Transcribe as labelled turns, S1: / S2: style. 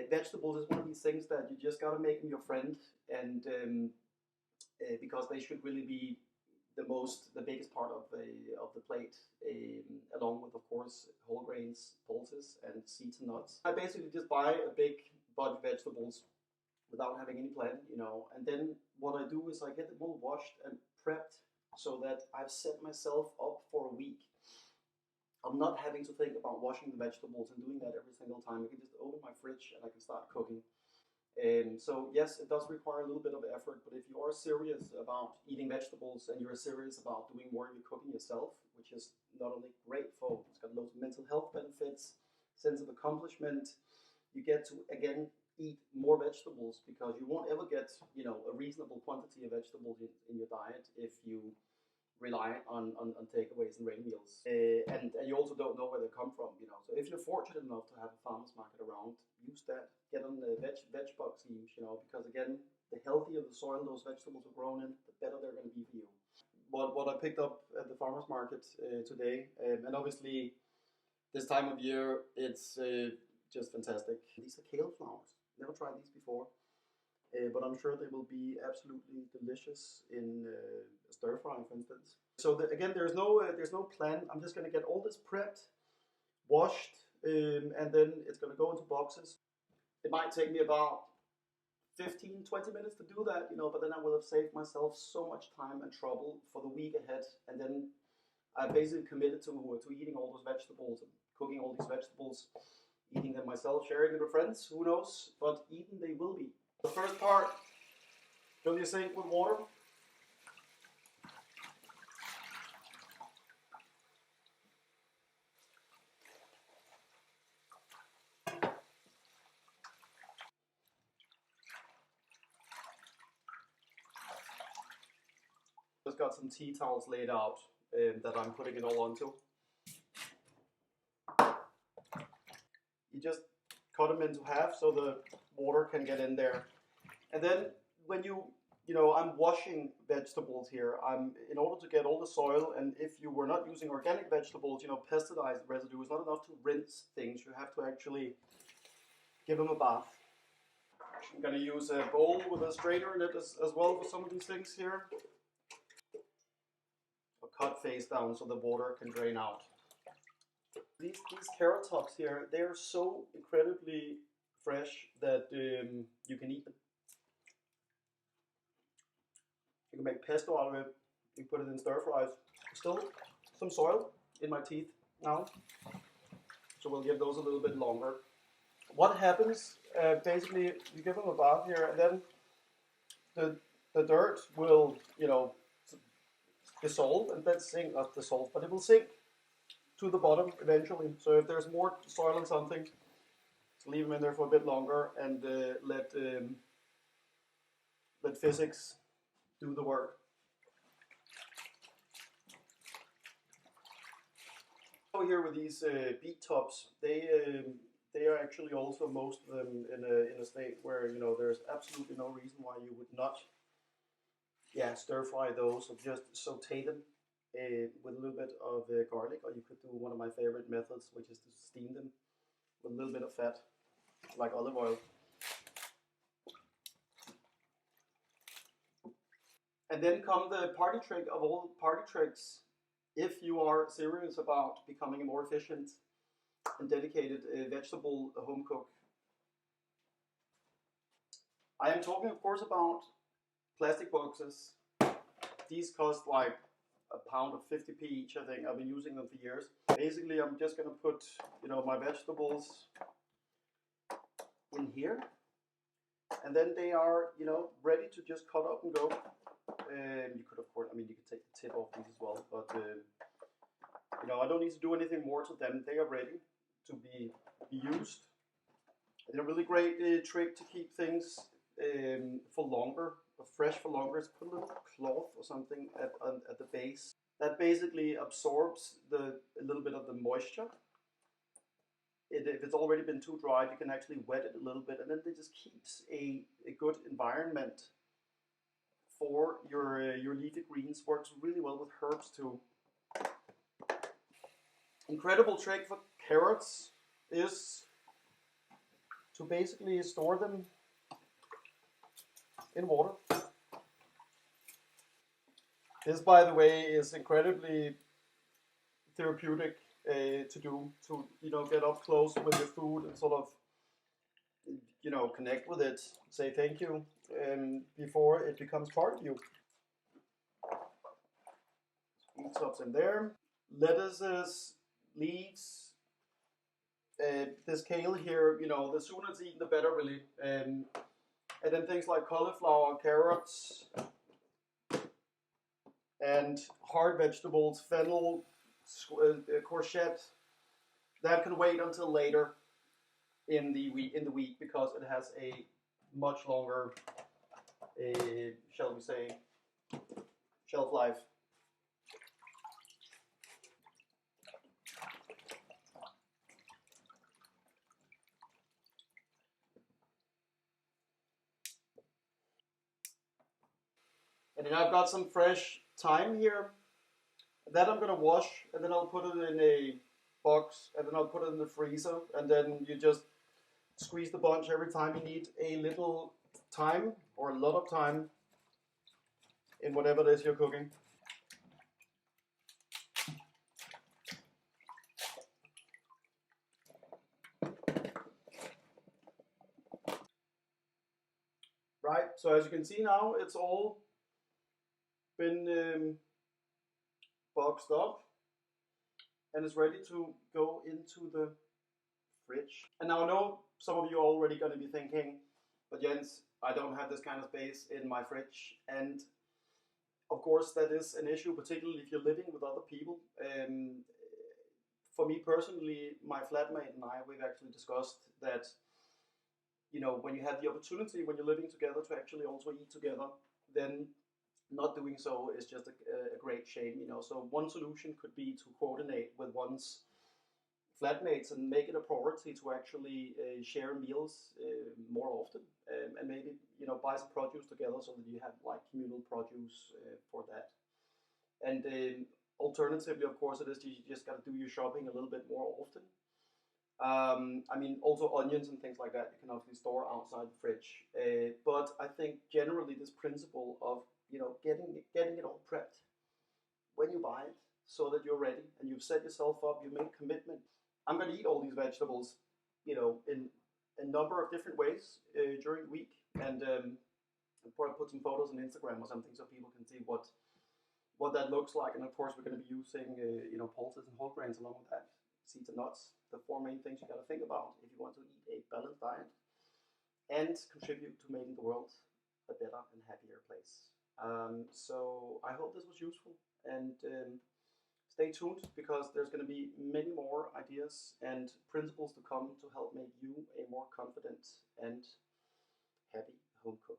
S1: Vegetables is one of these things that you just gotta make them your friend, and because they should really be the biggest part of the plate, along with, of course, whole grains, pulses, and seeds and nuts. I basically just buy a big bunch of vegetables without having any plan, and then what I do is I get them all washed and prepped so that I've set myself up for a week. I'm not having to think about washing the vegetables and doing that every single time. I can just open my fridge and I can start cooking. So yes, it does require a little bit of effort, but if you are serious about eating vegetables and you're serious about doing more of your cooking yourself, which is not only great for, it's got loads of mental health benefits, sense of accomplishment, you get to, again, eat more vegetables because you won't ever get, a reasonable quantity of vegetables in your diet if you rely on takeaways and ready meals. And you also don't know where they come from, So if you're fortunate enough to have a farmer's market around, use that. Get on the veg box schemes, because again, the healthier the soil those vegetables are grown in, the better they're going to be for you. What I picked up at the farmer's market today, and obviously this time of year, it's just fantastic. These are kale flowers. Never tried these before. But I'm sure they will be absolutely delicious in stir fry, for instance. So again, there's no plan. I'm just going to get all this prepped, washed, and then it's going to go into boxes. It might take me about 15-20 minutes to do that, but then I will have saved myself so much time and trouble for the week ahead. And then I basically committed to eating all those vegetables and cooking all these vegetables, eating them myself, sharing them with friends. Who knows? But eaten they will be. The first part, fill your sink with water. Just got some tea towels laid out that I'm putting it all onto. You just cut them into half so the water can get in there. And then when I'm washing vegetables here, in order to get all the soil, and if you were not using organic vegetables, pesticide residue is not enough to rinse things. You have to actually give them a bath. I'm going to use a bowl with a strainer in it as well for some of these things here. I'll cut face down so the water can drain out. These carrot tops here, they are so incredibly fresh that you can eat them. You can make pesto out of it. You put it in stir fries. Still some soil in my teeth now, so we'll give those a little bit longer. What happens? Basically, you give them a bath here, and then the dirt will, dissolve, and then sink, not dissolve, but it will sink to the bottom eventually. So if there's more soil in something, just leave them in there for a bit longer and let physics do the work. Here with these beet tops, they are actually also, most of them, in a state where there's absolutely no reason why you would not stir fry those, or just saute them with a little bit of garlic, or you could do one of my favorite methods, which is to steam them with a little bit of fat, like olive oil. And then come the party trick of all party tricks. If you are serious about becoming a more efficient and dedicated vegetable home cook, I am talking, of course, about plastic boxes. These cost like £1.50 each, I think. I've been using them for years. Basically, I'm just going to put, my vegetables in here, and then they are, ready to just cut up and go. You could, of course, you could take the tip off these as well, but I don't need to do anything more to them. They are ready to be used. And a really great trick to keep things for longer, fresh for longer, is put a little cloth or something at the base. That basically absorbs a little bit of the moisture. If it's already been too dry, you can actually wet it a little bit, and then it just keeps a good environment for your leafy greens. Works really well with herbs too. Incredible trick for carrots is to basically store them in water. This, by the way, is incredibly therapeutic to do, to get up close with your food and sort of connect with it, say thank you before it becomes part of you. Eat chops in there, lettuces, leaves. This kale here, the sooner it's eaten, the better, really. And then things like cauliflower, carrots, and hard vegetables, fennel, courgette. That can wait until later in the week because it has a much longer, shall we say, shelf life. And then I've got some fresh thyme here. That I'm gonna wash, and then I'll put it in a box, and then I'll put it in the freezer, and then you just squeeze the bunch every time you need a little thyme or a lot of thyme in whatever it is you're cooking. Right, so as you can see now, it's all been boxed up and it's ready to go into the fridge. And now I know some of you are already going to be thinking, but Jens, I don't have this kind of space in my fridge. And of course that is an issue, particularly if you're living with other people. For me personally, my flatmate and I, we've actually discussed that when you have the opportunity, when you're living together, to actually also eat together, then not doing so is just a great shame. So one solution could be to coordinate with one's flatmates and make it a priority to actually share meals more often, and maybe buy some produce together so that you have like communal produce for that. And alternatively, of course, it is you just got to do your shopping a little bit more often. I mean, also onions and things like that you can obviously store outside the fridge. But I think generally this principle of getting it all prepped when you buy it, so that you're ready and you've set yourself up, you make commitment. I'm going to eat all these vegetables, in a number of different ways during the week, and I'll probably put some photos on Instagram or something so people can see what that looks like. And of course, we're going to be using pulses and whole grains along with that. Seeds and nuts, the four main things you got to think about if you want to eat a balanced diet and contribute to making the world a better and happier place. So I hope this was useful, and stay tuned because there's going to be many more ideas and principles to come to help make you a more confident and happy home cook.